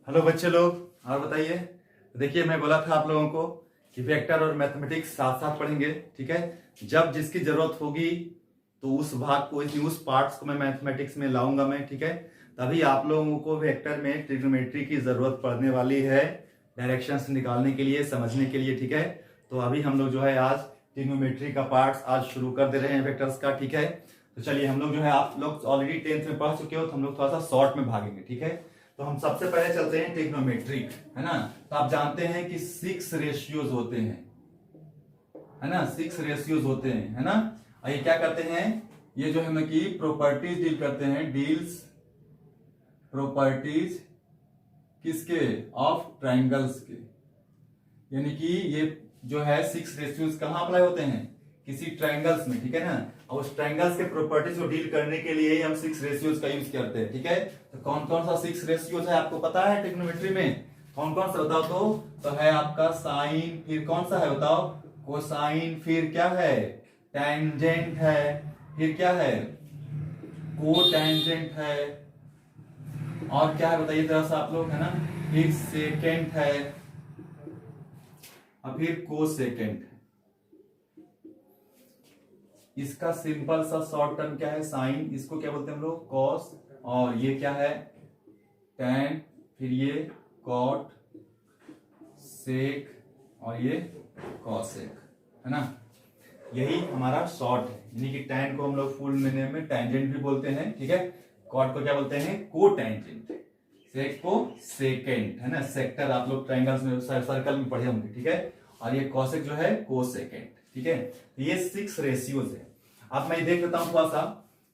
Hello बच्चे लोग, और बताइए। देखिए, मैं बोला था आप लोगों को कि वेक्टर और मैथमेटिक्स साथ साथ पढ़ेंगे, ठीक है। जब जिसकी जरूरत होगी तो उस भाग को, उस पार्ट्स को मैं मैथमेटिक्स में लाऊंगा मैं, ठीक है। तभी आप लोगों को वेक्टर में ट्रिग्नोमेट्री की जरूरत पड़ने वाली है, डायरेक्शंस निकालने के लिए, समझने के लिए, ठीक है। तो अभी हम लोग जो है आज ट्रिग्नोमेट्री का पार्ट्स आज शुरू कर दे रहे हैं वेक्टर्स का, ठीक है। तो चलिए, हम लोग जो है, आप लोग ऑलरेडी 10th में पढ़ चुके हो, तो हम लोग थोड़ा सा शॉर्ट में भागेंगे, ठीक है। तो हम सबसे पहले चलते हैं ट्रिग्नोमेट्री, है ना। तो आप जानते हैं कि 6 रेशियोज होते हैं, है ना। 6 रेशियोज होते हैं, है ना। और ये क्या करते हैं, ये जो है ना कि प्रॉपर्टीज डील करते हैं, डील्स प्रॉपर्टीज किसके, ऑफ ट्राइंगल्स के। यानी कि ये जो है 6 रेशियोज कहां अप्लाई होते हैं, किसी ट्राइंगल्स में, ठीक है ना। और उस ट्राइंगल्स के प्रॉपर्टीज को डील करने के लिए हम 6 रेशियोज का यूज करते हैं, ठीक है। तो कौन कौन सा 6 रेशियोज है आपको पता है ट्रिग्नोमेट्री में, कौन कौन सा बताओ तो है आपका साइन, फिर कौन सा है बताओ, कोसाइन, फिर क्या है टेंजेंट है, फिर क्या है कोटेंजेंट है, और क्या है बताइए जरा सा आप लोग, है ना। फिर सेकेंड है और फिर कोसेकेंट है। इसका सिंपल सा शॉर्ट टर्म क्या है, साइन, इसको क्या बोलते हैं हम लोग, कॉस, और ये क्या है टैन, फिर ये कॉट, सेक, और ये कॉसेक, है ना। यही हमारा शॉर्ट है। यानी कि टैन को हम लोग फुल मीनिंग में टैंजेंट भी बोलते हैं, ठीक है। कॉट को क्या बोलते हैं, को टैंजेंट, सेक को सेकेंड, है ना। सेक्टर आप लोग ट्राइंगल्स में, सर्कल में पढ़े होंगे, ठीक है। और ये कॉसेक जो है को सेकेंड, ठीक है। ये 6 रेशियोज है। अब मैं देख लेता हूं थोड़ा सा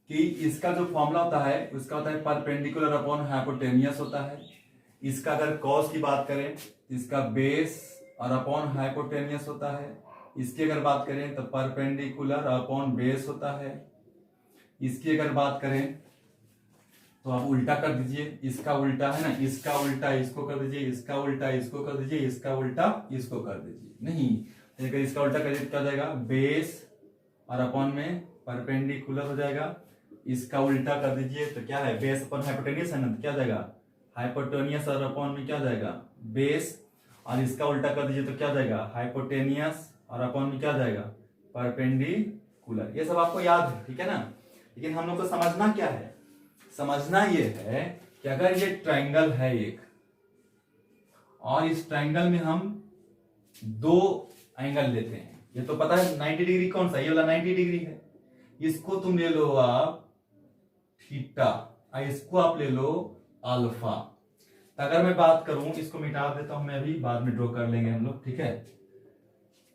कि इसका जो फॉर्मूला होता है उसका होता है परपेंडिकुलर अपॉन हाइपोटेनियस होता है। इसका अगर कॉस की बात करें, इसका बेस और अपॉन हाइपोटेनियस होता है। इसकी अगर बात करें तो परपेंडिकुलर अपॉन बेस होता है। इसकी अगर बात करें तो आप उल्टा कर दीजिए, इसका उल्टा, है ना, इसका उल्टा इसको कर दीजिए, इसका उल्टा इसको कर दीजिए, इसका उल्टा इसको कर दीजिए। नहीं, अगर इसका उल्टा कर दीजिए क्या हो जाएगा, बेस और अपॉन में परपेंडिकुलर हो जाएगा। इसका उल्टा कर दीजिए तो क्या है, बेस अपॉन हाइपोटेनियस है ना, तो क्या जाएगा हाइपोटेनियस, और अपॉन में क्या जाएगा बेस, और इसका उल्टा कर दीजिए तो क्या जाएगा हाइपोटेनियस, और अपॉन में क्या जाएगा परपेंडिकुलर। ये सब आपको याद है, ठीक है ना। लेकिन हम लोग को समझना क्या है, समझना ये है कि अगर ये ट्राइंगल है एक, और इस ट्राइंगल में हम 2 एंगल लेते हैं, ये तो पता है 90 डिग्री कौन सा, ये वाला 90 डिग्री है। इसको तुम ले लो आप थीटा, और इसको आप ले लो अल्फा। तो अगर मैं बात करूं, इसको मिटा देता हूं मैं, अभी बाद में ड्रॉ कर लेंगे हम लोग, ठीक है।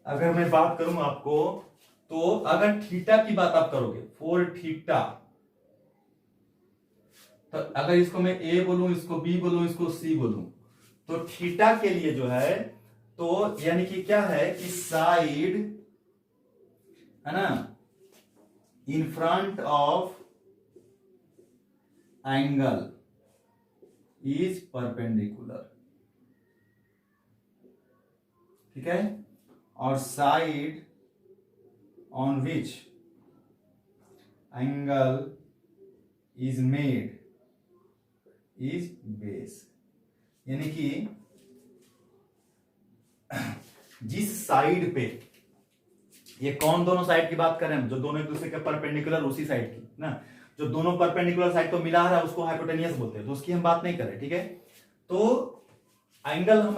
अगर मैं बात करूं आपको, तो अगर थीटा की बात आप करोगे, 4 थीटा, तो अगर इसको मैं ए बोलूं, इसको बी बोलूं, इसको सी बोलूं, तो थीटा के लिए जो है, तो यानी कि क्या है कि साइड, है ना, in front of angle is perpendicular, ठीक है। और side on which angle is made is base. यानी कि जिस साइड पे, ये कौन दोनों साइड की बात करें हम, जो दोनों एक दूसरे के परपेंडिकुलर, उसी साइड की ना, जो दोनों परपेंडिकुलर साइड को मिला रहा है उसको हाइपोटेनियस बोलते हैं, तो उसकी हम बात नहीं कर रहे, ठीक है। तो एंगल हम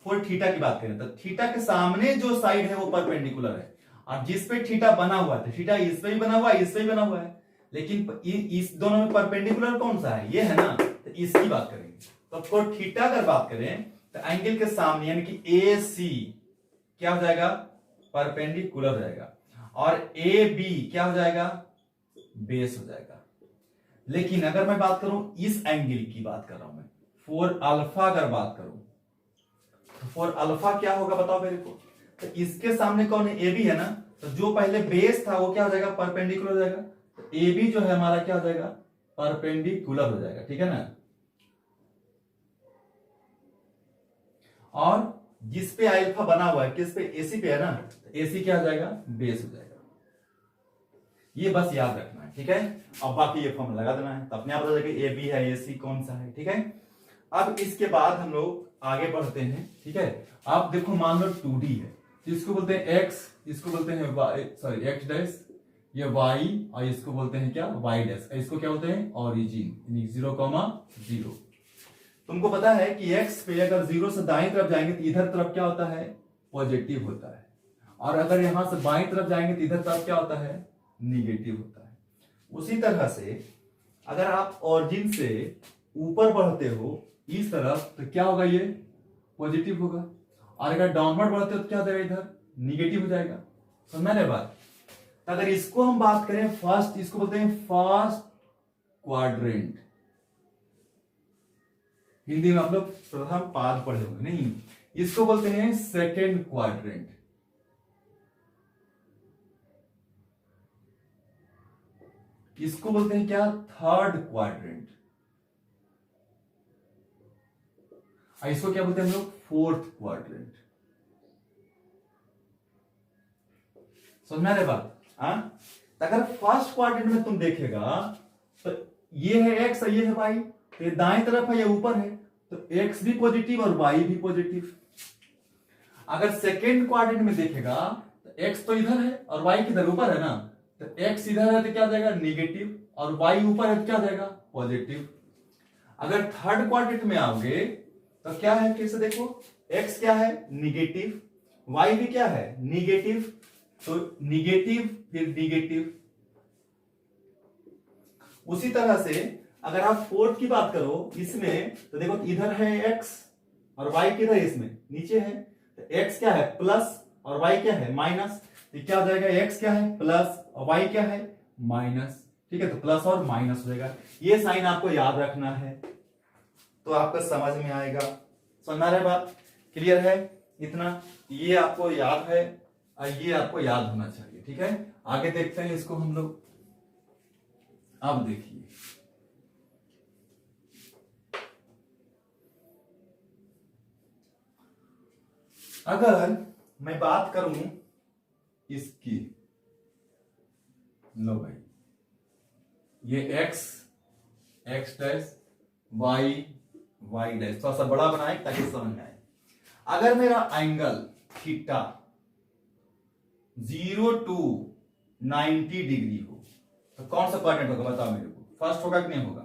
4 थीटा की बात करें तो थीटा के सामने जो साइड है वो परपेंडिकुलर है, और जिस पे थीटा बना हुआ है, थीटा इस पे भी बना हुआ है, इस पे भी बना हुआ है, लेकिन इस दोनों में परपेंडिकुलर कौन सा है, ये है ना, तो इसकी बात करेंगे। तो फोर थीटा अगर बात करें तो एंगल के सामने यानी कि ए सी क्या हो जाएगा परपेंडिकुलर हो जाएगा, और ए बी क्या हो जाएगा बेस हो जाएगा। लेकिन अगर मैं बात करूं इस एंगल की बात कर रहा हूं मैं, 4 अल्फा अगर बात करूं तो 4 अल्फा क्या होगा बताओ मेरे को। तो इसके सामने कौन है, ए बी है ना, तो जो पहले बेस था वो क्या हो जाएगा परपेंडिकुलर हो जाएगा, तो ए बी जो है हमारा क्या हो जाएगा परपेंडिकुलर हो जाएगा, ठीक है ना। और जिस पे अल्फा बना हुआ है, किस पे, एसी पे है ना, तो एसी क्या हो जाएगा बेस हो जाएगा। ये बस याद रखना है, ठीक है। अब बाकी ये फॉर्मूला लगा देना है, तो अपने आप पता चलेगा ए बी है, ए सी कौन सा है, ठीक है। अब इसके बाद हम लोग आगे बढ़ते हैं, ठीक है। अब देखो मान लो 2D है, तो इसको बोलते हैं x, इसको बोलते हैं y, सॉरी x डैश, ये y, और इसको बोलते हैं क्या, y डैश, इसको क्या बोलते हैं, ओरिजिन, 0,0। तुमको पता है कि x पे अगर 0 से दाएं तरफ जाएंगे तो इधर तरफ क्या होता है, पॉजिटिव होता है, और अगर यहां से बाएं तरफ जाएंगे तो इधर तरफ क्या होता है, निगेटिव होता है। उसी तरह से अगर आप ओरिजिन से ऊपर बढ़ते हो इस तरफ तो क्या होगा, ये पॉजिटिव होगा, और अगर डाउनवर्ड बढ़ते हो तो क्या हो जाएगा, इधर निगेटिव हो जाएगा। समझ में बात। तो अगर इसको हम बात करें फर्स्ट, इसको बोलते हैं फर्स्ट क्वाड्रेंट, हिंदी में आप लोग प्रथम पाद पढ़े होंगे नहीं, इसको बोलते हैं सेकेंड क्वाड्रेंट, इसको बोलते हैं क्या, थर्ड क्वाड्रेंट, इसको क्या बोलते हैं हम लोग, फोर्थ क्वाड्रेंट। समझ में आ रही बात। अगर फर्स्ट क्वाड्रेंट में तुम देखेगा तो ये है एक्स, ये है वाई, तो ये दाएं तरफ है, ये ऊपर है, तो एक्स भी पॉजिटिव और वाई भी पॉजिटिव। अगर सेकेंड क्वाड्रेंट में देखेगा तो एक्स तो इधर है और वाई किधर, ऊपर है ना, तो एक्स इधर है तो क्या जाएगा, निगेटिव, और वाई ऊपर है तो क्या जाएगा, पॉजिटिव। अगर थर्ड क्वाड्रेंट में आओगे तो क्या है, फिर से देखो, x क्या है, निगेटिव, y भी क्या है, निगेटिव, तो निगेटिव फिर निगेटिव। उसी तरह से अगर आप फोर्थ की बात करो इसमें तो देखो इधर है x और y किधर है, इसमें नीचे है, तो x क्या है, प्लस, और y क्या है, माइनस, तो क्या हो जाएगा, x क्या है, प्लस, और y क्या है, माइनस। ठीक है, तो प्लस और माइनस हो जाएगा। ये साइन आपको याद रखना है तो आपको समझ में आएगा। समझ में आ रहा है बात, क्लियर है इतना, ये आपको याद है और ये आपको याद होना चाहिए। ठीक है, आगे देखते हैं इसको हम लोग। अब देखिए, अगर मैं बात करूं इसकी, लो भाई, ये x डैश, y डैश, थोड़ा सा बड़ा बनाए ताकि समझ में आए। अगर मेरा एंगल थीटा 0 to 90 डिग्री हो तो कौन सा क्वाड्रेंट होगा, बताओ मेरे को, फर्स्ट होगा कि नहीं होगा।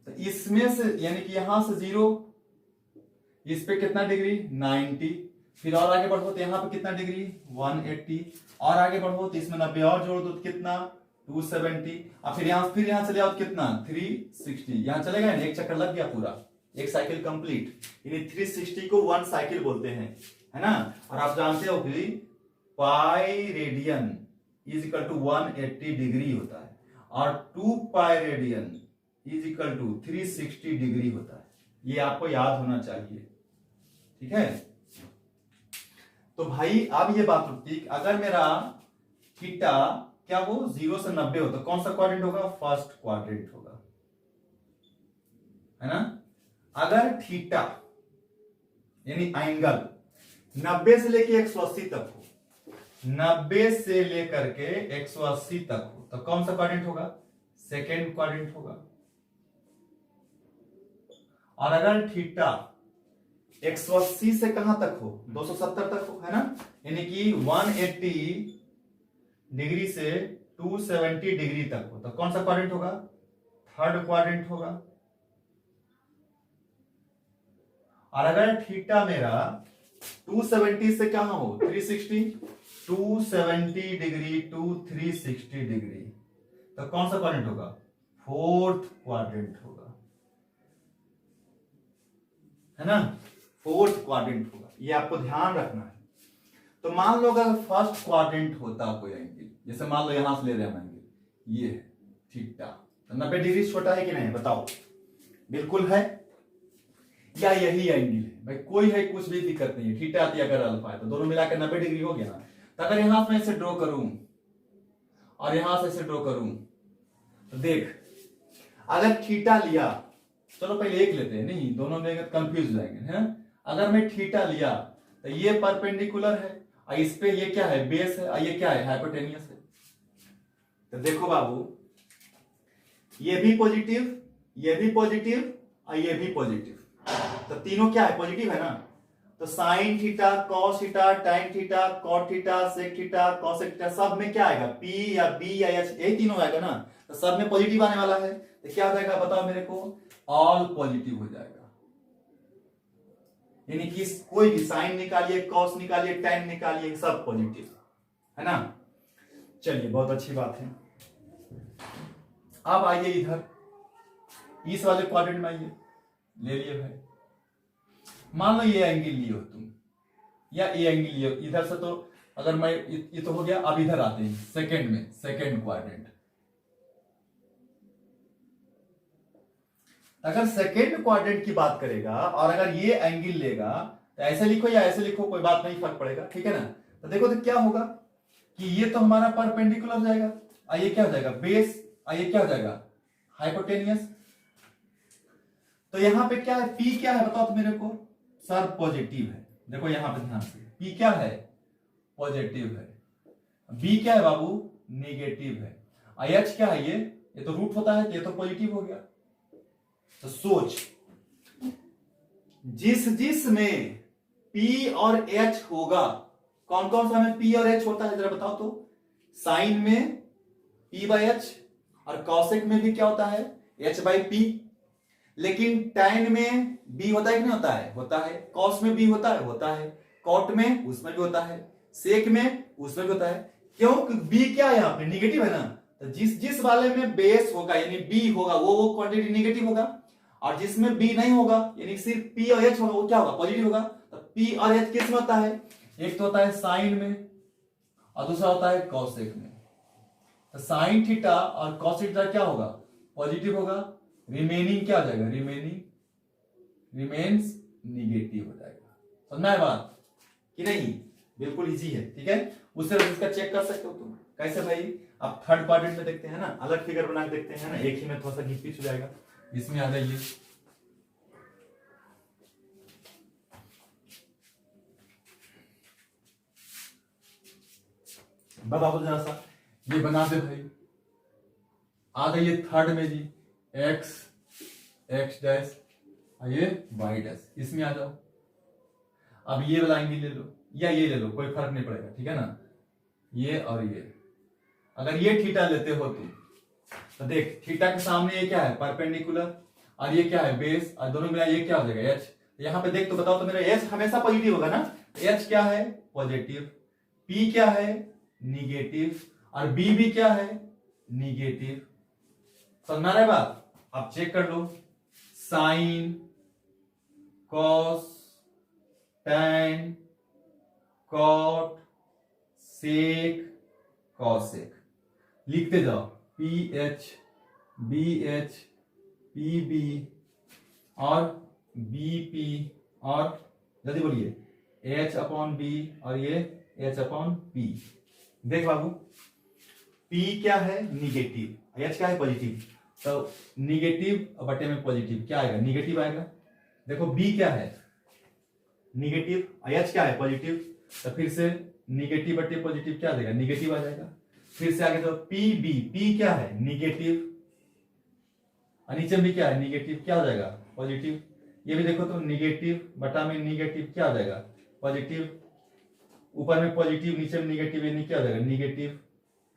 तो इसमें से यानी कि यहां से 0, इस पे कितना डिग्री, 90, फिर और आगे बढ़ो तो यहां पे कितना डिग्री, 180, और आगे बढ़ो तो इसमें 90 और जोड़ दो तो कितना, 270, और फिर यहां चले आओ तो कितना, 360, यहां चलेगा, एक चक्कर लग गया पूरा, एक साइकिल कंप्लीट। यानी 360 को 1 साइकिल बोलते हैं, है ना। और आप जानते हो कि pi radian is equal to 180 degree होता है, और 2 pi radian is equal to 360 degree होता है। ये आपको याद होना चाहिए, ठीक है। तो भाई अब ये बात उठती, अगर मेरा थीटा क्या हो 0 से 90 हो तो कौन सा क्वाड्रेंट होगा, फर्स्ट क्वाड्रेंट होगा, है ना। अगर थीटा यानी एंगल 90 से लेके 180 तक हो, 90 से लेकर के 180 तक हो तो कौन सा क्वाड्रेंट होगा, सेकेंड क्वाड्रेंट होगा। और अगर थीटा 180 से कहां तक हो, 270 तक हो, है ना, यानी कि 180 डिग्री से 270 डिग्री तक हो तो कौन सा क्वाड्रेंट होगा, थर्ड क्वाड्रेंट होगा। और अगर थीटा मेरा 270 से कहां हो, 360, 270 डिग्री टू 360 डिग्री तो कौन सा क्वाड्रेंट होगा, फोर्थ क्वाड्रेंट होगा, है ना, फोर्थ क्वाड्रेंट होगा। ये आपको ध्यान रखना है। तो मान लो अगर फर्स्ट क्वाड्रेंट होता कोई एंगल, जैसे मान लो यहां से ले रहे हैं एंगल, ये है थीटा, तो 90 डिग्री छोटा है कि नहीं, बताओ, बिल्कुल है, या यही एंगल है भाई, कोई है, कुछ भी दिक्कत नहीं है, थीटा या अगर अल्फा है तो दोनों मिलाकर 90 डिग्री हो गया ना। तो अगर यहां से मैं इसे ड्रॉ करूं और यहां से इसे ड्रॉ करूं तो देख, अगर थीटा लिया, चलो पहले एक लेते हैं, नहीं दोनों में कंफ्यूज हो जाएंगे, है। अगर मैं थीटा लिया तो ये परपेंडिकुलर है और इस पे ये क्या है, बेस है, और ये क्या है, हाइपोटेनियस है। तो देखो बाबू, ये भी पॉजिटिव, ये भी पॉजिटिव और ये भी पॉजिटिव, तो तीनों क्या है, पॉजिटिव है ना। तो sine theta, cos theta, tan theta, cot theta, sec theta, cosec theta, सब में क्या आएगा, पी या बी या एच, यही तीनों आएगा ना। तो सब में पॉजिटिव आने वाला है, तो क्या हो जाएगा बताओ मेरे को, ऑल पॉजिटिव हो जाएगा। यानी कि कोई भी साइन निकालिए, कॉस निकालिए, टैन निकालिए, सब पॉजिटिव है ना। चलिए बहुत अच्छी बात है। अब आइए इधर इस वाले क्वाड्रेंट में आइए, ले लिए भाई। मान लो ये एंगल लिए हो तुम, या ये एंगल लिए हो इधर से, तो अगर मैं ये तो हो गया। अब इधर आते हैं सेकंड में, सेकंड क्वाड्रेंट। अगर सेकंड क्वाड्रेंट की बात करेगा और अगर ये एंगल लेगा, तो ऐसे लिखो या ऐसे लिखो, कोई बात नहीं, फर्क पड़ेगा, ठीक है ना। तो देखो तो क्या होगा कि ये तो हमारा परपेंडिकुलर जाएगा, और ये क्या हो जाएगा, बेस, और ये क्या हो जाएगा, हाइपोटेनियस। तो यहां पे क्या है, पी क्या है बताओ तो मेरे को, सर पॉजिटिव है। देखो यहां पे ध्यान से, पी क्या है, पॉजिटिव है। बी क्या है बाबू, नेगेटिव है। और एच क्या है, ये तो रूट होता है, ये तो पॉजिटिव हो गया। तो सोच, जिस में P और H होगा, कौन कौन सा में P और H होता है जरा बताओ तो। साइन में P/H, और कॉसेक में भी क्या होता है, H/P। लेकिन टैन में B होता है कि नहीं होता है, होता है। कॉस में B होता है, होता है। कॉट में उसमें भी होता है, सेक में उसमें भी होता है। क्यों, B क्या है यहाँ पे, निगेटिव है ना। तो जिस वाले में बेस होगा यानी B होगा, वो क्वांटिटी निगेटिव होगा। और जिसमें B नहीं होगा यानी सिर्फ P और H होगा, वो क्या होगा, पॉजिटिव होगा। तो P और H किस में होता है, एक तो होता है साइन में और दूसरा होता है कॉसेक में। तो साइन थीटा और कॉस थीटा क्या होगा, पॉजिटिव होगा। रिमेनिंग क्या हो जाएगा, रिमेन्स निगेटिव हो जाएगा। समझना है बात कि नहीं, बिल्कुल इजी है, ठीक है। उससे इसका चेक कर सकते हो तुम, कैसे भाई। अब थर्ड क्वाड्रेंट में देखते हैं ना, अलग फिगर बना के देखते हैं ना, एक ही में थोड़ा सा घिस पिच हो जाएगा। इसमें आ जाइए, बताओ तो जरा सा, ये बना दे भाई। आ जाइए थर्ड में जी, एक्स डैश, ये वाई डैश, इसमें आ जाओ। अब ये वाला एंगल ले लो या ये ले लो, कोई फर्क नहीं पड़ेगा, ठीक है ना। ये और ये, अगर ये थीटा लेते हो तुम, तो देख थीटा के सामने ये क्या है, परपेंडिकुलर, और ये क्या है, बेस, और दोनों मिला ये क्या हो जाएगा, एच। यहां पे देख तो बताओ तो मेरा एच हमेशा पॉजिटिव होगा ना। एच क्या है, पॉजिटिव। पी क्या है, निगेटिव। और बी भी क्या है, निगेटिव। समझना रहे बात। अब चेक कर लो, sine, cos, tan, cot, sec, cosec, लिखते जाओ। P H, B H, P B, और बी पी, और जल्दी बोलिए H/B, और ये H/P। देख बाबू, P क्या है, निगेटिव, H क्या है, पॉजिटिव। तो निगेटिव बटे में पॉजिटिव क्या आएगा, निगेटिव आएगा। देखो B क्या है, निगेटिव, H क्या है, पॉजिटिव। तो फिर से निगेटिव बटे पॉजिटिव क्या आ जाएगा, निगेटिव आ जाएगा। फिर से आगे तो PB, P क्या है, निगेटिव, और नीचे भी क्या है, निगेटिव, क्या हो जाएगा, पॉजिटिव। ये भी देखो तो निगेटिव बटा में निगेटिव क्या हो जाएगा, पॉजिटिव। ऊपर में पॉजिटिव, नीचे में निगेटिव, यानी क्या हो जाएगा, निगेटिव।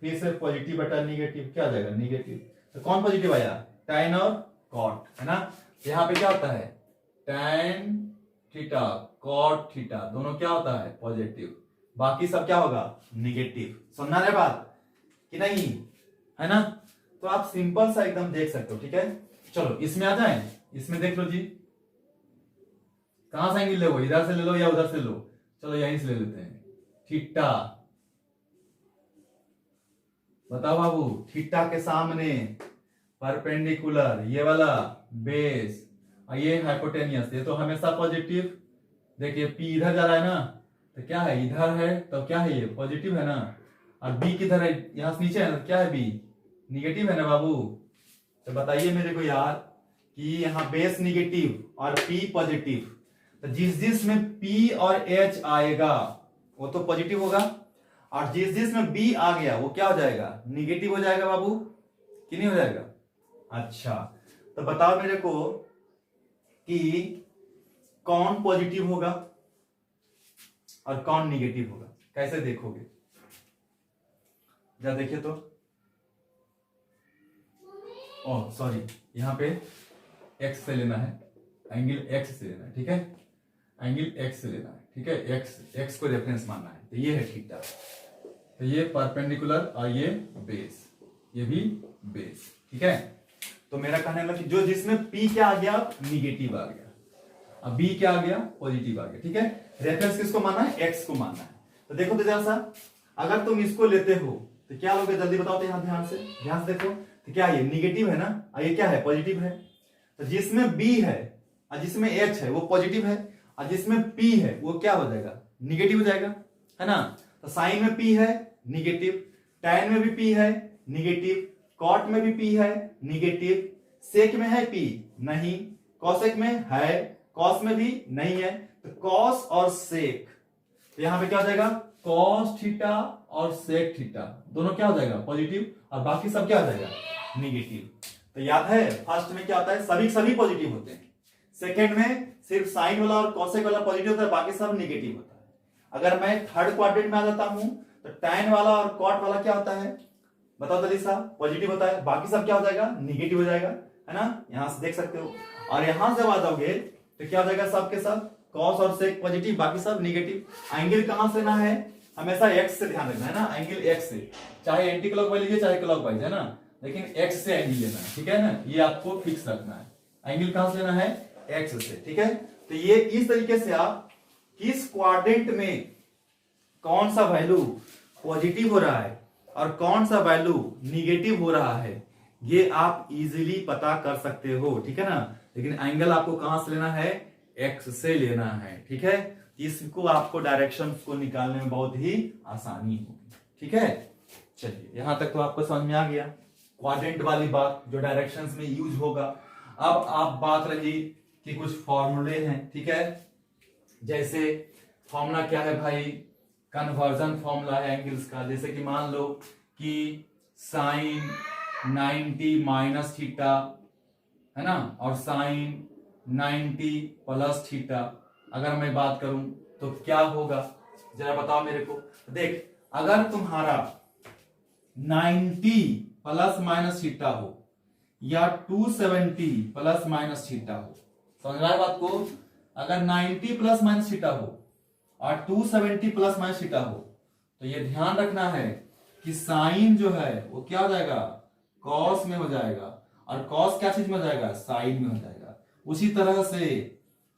फिर से पॉजिटिव बटा निगेटिव क्या हो जाएगा, निगेटिव। तो कौन पॉजिटिव आया, टैन और कॉट, है ना। यहाँ पे क्या होता है, टैन थीटा, कॉट थीटा, दोनों क्या होता है, पॉजिटिव। बाकी सब क्या होगा, निगेटिव। सुनना रहे बात कि नहीं, है ना। तो आप सिंपल सा एकदम देख सकते हो, ठीक है। चलो इसमें आ जाए, इसमें देख लो जी, कहां से एंगल ले, इधर से ले लो या उधर से लो। चलो यहीं से ले लेते हैं, थीटा। बताओ बाबू, थीटा के सामने परपेंडिकुलर, ये वाला बेस, और ये हाइपोटेनियस, ये तो हमेशा पॉजिटिव। देखिए पी इधर जा रहा है ना, तो क्या है, इधर है, तो क्या है, ये पॉजिटिव है ना। और बी किधर है, यहां से नीचे है ना, क्या है, बी निगेटिव है ना बाबू। तो बताइए मेरे को यार कि यहाँ बेस निगेटिव और पी पॉजिटिव, तो जिस में P और H आएगा वो तो पॉजिटिव होगा, और जिस में B आ गया वो क्या हो जाएगा, निगेटिव हो जाएगा बाबू, कि नहीं हो जाएगा। अच्छा तो बताओ मेरे को कि कौन पॉजिटिव होगा और कौन निगेटिव होगा, कैसे देखोगे? जरा देखिए तो, ओह सॉरी, यहां पे एक्स से लेना है, एंगल एक्स से लेना है, ठीक है, एंगल एक्स से लेना है, ठीक है, एक्स को रेफरेंस मानना है। तो ये है थीटा, तो ये परपेंडिकुलर और ये बेस, ये भी बेस, ठीक है। तो मेरा कहने लगा कि जो जिसमें P क्या आ गया, निगेटिव आ गया, अब B क्या आ गया, पॉजिटिव आ गया, ठीक है। रेफरेंस किसको मानना है, एक्स को मानना है। तो देखो तो जरा सा, अगर तुम इसको लेते हो तो क्या लोगे, जल्दी बताओ तो, यहाँ ध्यान से देखो तो क्या ये निगेटिव है ना, और ये क्या है, पॉजिटिव है। तो जिसमें B है और जिसमें H है वो पॉजिटिव है, और जिसमें P है वो क्या हो जाएगा, निगेटिव हो जाएगा, है ना। तो साइन में P है निगेटिव, टैन में भी P है निगेटिव, कॉट में भी P है निगेटिव, सेक में है P नहीं, कॉसेक में है, कॉस में भी नहीं है। तो कॉस और सेक, तो यहां पे क्या हो जाएगा, कॉस थीटा और सेक थीटा दोनों क्या हो जाएगा, पॉजिटिव, और बाकी सब क्या हो जाएगा, निगेटिव। तो याद है फर्स्ट में क्या होता है, सभी पॉजिटिव होते हैं, सेकेंड में सिर्फ साइन वाला और कॉसेक वाला पॉजिटिव होता है, बाकी सब निगेटिव होता है। अगर मैं थर्ड क्वाड्रेंट में आ जाता हूं तो टैन वाला और कॉट वाला क्या होता है, बताओ जल्दी सा, पॉजिटिव होता है, बाकी सब क्या हो जाएगा, निगेटिव हो जाएगा, है ना, यहां से देख सकते हो। और यहां से आ जाओगे तो क्या हो जाएगा, सबके सब कॉस और सेक पॉजिटिव, बाकी सब निगेटिव। एंगल कहां से लेना है, हमेशा एक्स से ध्यान रखना है ना, एंगल एक्स से, चाहे एंटी क्लॉकवाइज लीजिए चाहे क्लॉकवाइज, है ना, लेकिन एक्स से एंगल लेना है, ठीक है ना, ये आपको फिक्स रखना है, एंगल कहां से लेना है, एक्स से, ठीक है। तो ये इस तरीके से आप किस क्वाड्रेंट में कौन सा वैल्यू पॉजिटिव हो रहा है और कौन सा वैल्यू निगेटिव हो रहा है, ये आप इजीली पता कर सकते हो, ठीक है ना। लेकिन एंगल आपको कहां से लेना है, एक्स से लेना है, ठीक है। इसको आपको डायरेक्शन को निकालने में बहुत ही आसानी होगी, ठीक है। चलिए यहां तक तो आपको समझ में आ गया क्वाड्रेंट वाली बात, जो डायरेक्शंस में यूज होगा। अब आप बात रही कि कुछ फॉर्मूले हैं, ठीक है, जैसे फॉर्मूला क्या है भाई, कन्वर्जन फॉर्मूला है एंगल्स का। जैसे कि मान लो कि साइन 90 माइनस थीटा, है ना, और साइन 90 प्लस थीटा, अगर मैं बात करूं तो क्या होगा, जरा बताओ मेरे को। देख, अगर तुम्हारा 90 प्लस माइनस थीटा हो या 270 प्लस माइनस थीटा हो, समझ रहा है बात को, अगर 90 प्लस माइनस थीटा हो और 270 प्लस माइनस थीटा हो, तो ये ध्यान रखना है कि साइन जो है वो क्या हो जाएगा, कॉस में हो जाएगा, और कॉस क्या चीज में हो जाएगा, साइन में हो जाएगा। उसी तरह से,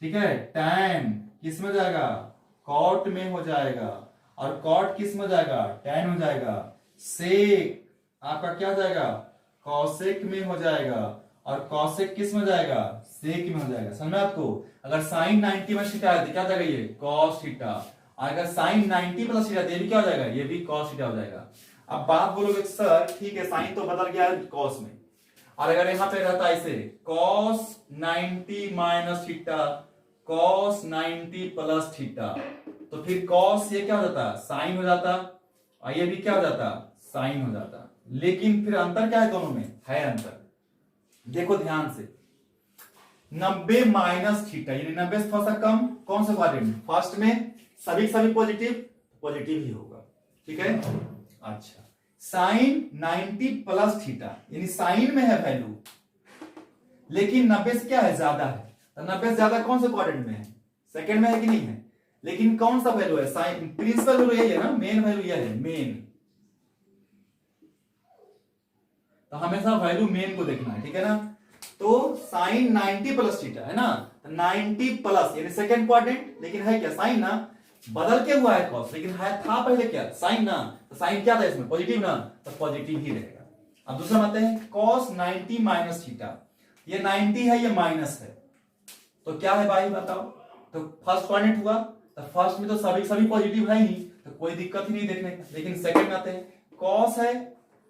ठीक है, टैन किस में हो जाएगा, कॉट में हो जाएगा, और कॉट किस में हो जाएगा, टैन हो जाएगा। सेक आपका क्या हो जाएगा, कॉसेक में हो जाएगा, और कॉसेक किस में हो जाएगा, सेक में हो जाएगा। समझ में आपको, अगर साइन 90 में थीटा है तो क्या हो जाएगा, ये कॉस थीटा, अगर साइन 90 प्लस थीटा, ये भी क्या हो जाएगा, ये भी कॉस थीटा हो जाएगा। अब बात बोलोगे सर ठीक है, साइन तो बदल गया है कॉस में, और अगर यहां पे रहता है ऐसे cos 90 minus theta, cos 90 plus theta, तो फिर कॉस ये क्या हो जाता, साइन हो जाता, और ये भी क्या हो जाता, साइन हो जाता। लेकिन फिर अंतर क्या है दोनों में, है अंतर, देखो ध्यान से, 90 माइनस थीटा यानी 90 से थोड़ा सा कम, कौन सा क्वाड्रेंट, फर्स्ट में सभी पॉजिटिव ही होगा, ठीक है। अच्छा, साइन 90 प्लस थीटा यानी साइन में है वैल्यू, लेकिन 90 से क्या है, ज्यादा है, तो 90 से ज्यादा कौन से क्वाड्रेंट में है, सेकंड में है कि नहीं है, लेकिन कौन सा वैल्यू है, साइन, प्रिंसिपल वैल्यू यही है ना, मेन वैल्यू यह है, मेन, तो हमेशा वैल्यू मेन को देखना है, ठीक है ना। तो साइन 90 प्लस थीटा है ना, तो 90 प्लस यानी सेकंड क्वाड्रेंट, लेकिन है क्या, साइन ना, बदल के हुआ है कॉस, लेकिन है था पहले क्या, साइन ना, तो साइन क्या था इसमें, पॉजिटिव ना, तो पॉजिटिव ही रहेगा। अब दूसरा आते हैं कॉस 90 माइनस थीटा, ये 90 है, ये माइनस है, तो क्या है भाई बताओ, तो फर्स्ट क्वाड्रेंट हुआ, तो फर्स्ट में तो सभी पॉजिटिव है ही, तो कोई दिक्कत ही नहीं देखने का। लेकिन सेकंड में आते हैं, कॉस है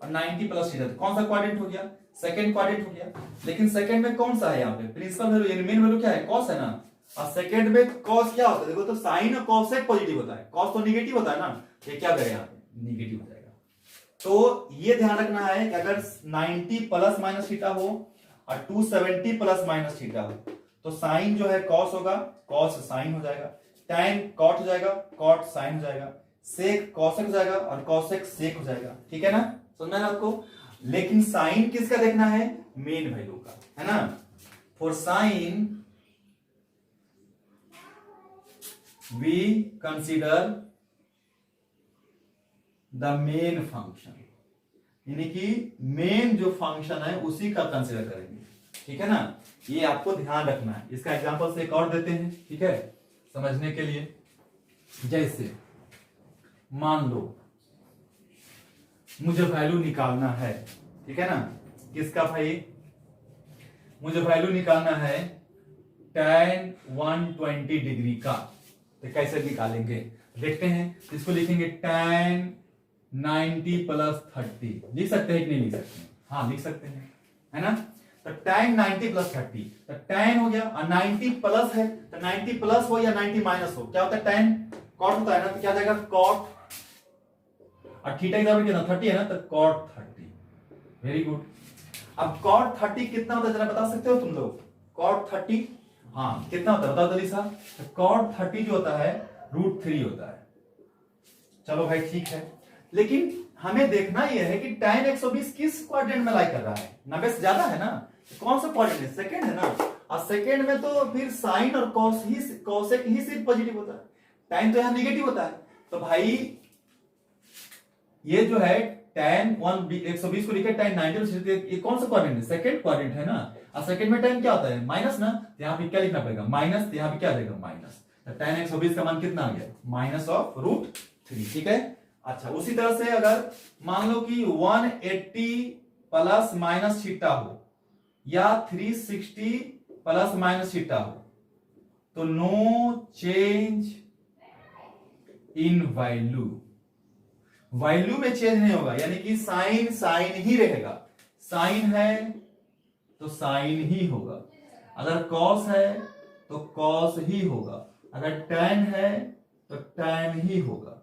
और 90 प्लस थीटा, कौन सा क्वाड्रेंट हो गया, सेकंड क्वाड्रेंट हो गया। लेकिन सेकंड में कौन सा है, यहाँ पे प्रिंसिपल वैल्यू यानी मेन वैल्यू क्या है, कॉस है ना, और सेकंड में कॉस क्या होता है, देखो तो साइन और कॉसेक पॉजिटिव होता है, कॉस तो निगेटिव होता है ना, ये क्या करेगा यहाँ पे, निगेटिव हो जाएगा। तो ये ध्यान रखना है कि अगर 90 प्लस माइनस थीटा हो और 270 प्लस माइनस थीटा हो, तो साइन जो है कॉस होगा, कॉस साइन हो जाएगा, टैन कॉट हो जाएगा, कॉट साइन हो जाएगा, सेक कॉसेक हो जाएगा और कॉसेक सेक हो जाएगा। ठीक है ना, समझ में आया आपको। लेकिन साइन किसका देखना है, मेन वैल्यू का, है ना। For sine we consider the main function, यानी कि मेन जो फंक्शन है उसी का कंसीडर करेंगे। ठीक है ना, ये आपको ध्यान रखना है। इसका एग्जांपल से एक और देते हैं, ठीक है, समझने के लिए। जैसे मान लो मुझे वैल्यू निकालना है, ठीक है ना, किसका भाई, मुझे वैल्यू निकालना है tan 120 डिग्री का। तो कैसे निकालेंगे देखते हैं। इसको लिखेंगे tan 90 प्लस 30, लिख सकते हैं कि नहीं लिख सकते हैं, हाँ लिख सकते हैं, है ना। तो tan 90 प्लस 30, तो tan हो गया और 90 प्लस है, तो 90 प्लस हो या 90 माइनस हो, क्या होता है, tan कॉट होता है ना, तो क्या जाएगा कॉट, और थीटा की जगह कितना 30 है ना, तो कॉट 30। Very good. अब कॉट 30 कितना होता है जरा बता सकते हो तुम लोग, कॉट 30 हाँ कितना होता है बताओ जल्दी सा। तो कॉट 30 जो होता है √3 होता है। चलो भाई ठीक है, लेकिन हमें देखना यह है कि tan 120 किस क्वाड्रेंट में लाई कर रहा है, 90 से ज्यादा है ना, कौन सा क्वाड्रेंट है, सेकंड है ना, और सेकंड में तो फिर साइन और कॉस ही कॉसेक ही सिर्फ पॉजिटिव होता है, टाइम तो यहां नेगेटिव होता है। तो भाई ये जो है tan 120 को लिखे tan 90, ये कौन सा क्वाड्रेंट है, सेकंड क्वाड्रेंट है ना, और सेकंड में tan क्या होता है माइनस ना, तो यहां पे क्या लिखना पड़ेगा माइनस, यहां पे क्या देगा माइनस, तो tan 120 का मान कितना आ गया माइनस ऑफ √3। ठीक है, अच्छा उसी तरह से अगर मान लो कि 180 प्लस माइनस थीटा हो या 360 प्लस माइनस थीटा हो, तो no change in value, value में चेंज नहीं होगा, यानी कि साइन साइन ही रहेगा, साइन है तो साइन ही होगा, अगर कॉस है तो कॉस ही होगा, अगर tan है तो tan ही होगा,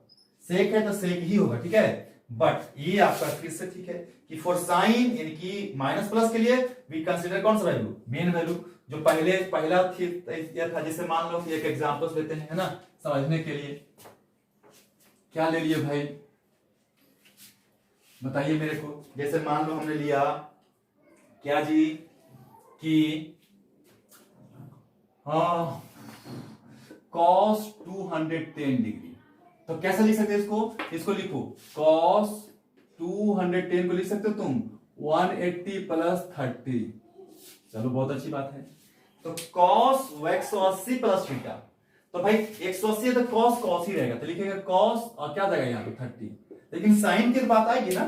सेक है तो सेक ही होगा। ठीक है, बट ये आपका फिर से ठीक है कि फॉर साइन यानी कि माइनस प्लस के लिए वी कंसीडर कौन सा वैल्यू, मेन वैल्यू, जो पहला था। जैसे मान लो कि एक एग्जांपल लेते हैं, है ना, समझने के लिए। क्या ले लिए भाई बताइए मेरे को। जैसे मान लो हमने लिया क्या जी कि cos 210 डिग्री, तो कैसे लिख सकते हैं इसको, इसको लिखो cos 210 को लिख सकते हो तुम 180 प्लस 30। चलो बहुत अच्छी बात है। तो cos 180 प्लस थीटा, तो भाई 180 है तो cos cos ही रहेगा, तो लिखेगा cos और क्या जाएगा यहाँ पे 30। लेकिन साइन की बात आएगी ना,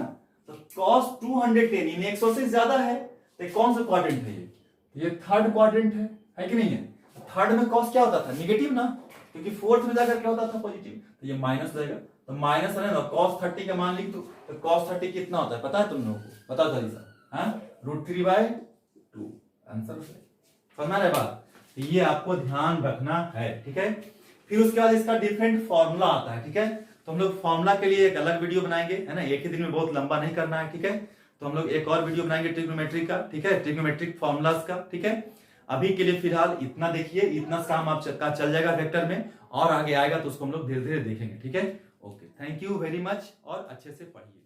तो cos 210 यानी 180 से ज्यादा है, तो कौन सा क्वाड्रेंट है ये थर्ड क्वाड्रेंट है कि नहीं है। थर्ड में cos क्या होता था नेगेटिव ना, क्योंकि फोर्थ में जाकर क्या होता था पॉजिटिव, तो ये माइनस रहेगा, तो माइनस है ना, cos 30 का मान लिख दो, तो cos 30 कितना होता है पता है तुम लोगों को, बताओ जल्दी सा, √3/2 आंसर समझना है बात। तो ये आपको ध्यान रखना है, ठीक है। फिर उसके बाद इसका डिफरेंट फॉर्मूला आता है, ठीक है। तो हम लोग फॉर्मूला के लिए एक अलग वीडियो बनाएंगे, है ना, एक ही दिन में बहुत लंबा नहीं करना है, ठीक है। तो हम लोग एक और वीडियो बनाएंगे ट्रिग्नोमेट्री का, ठीक है, ट्रिग्नोमेट्रिक फॉर्मूलाज का, ठीक है। अभी के लिए फिलहाल इतना देखिए, इतना काम आपका चल जाएगा वेक्टर में, और आगे आएगा तो उसको हम लोग धीरे धीरे देखेंगे, ठीक है। Okay, thank you very much, और अच्छे से पढ़िए।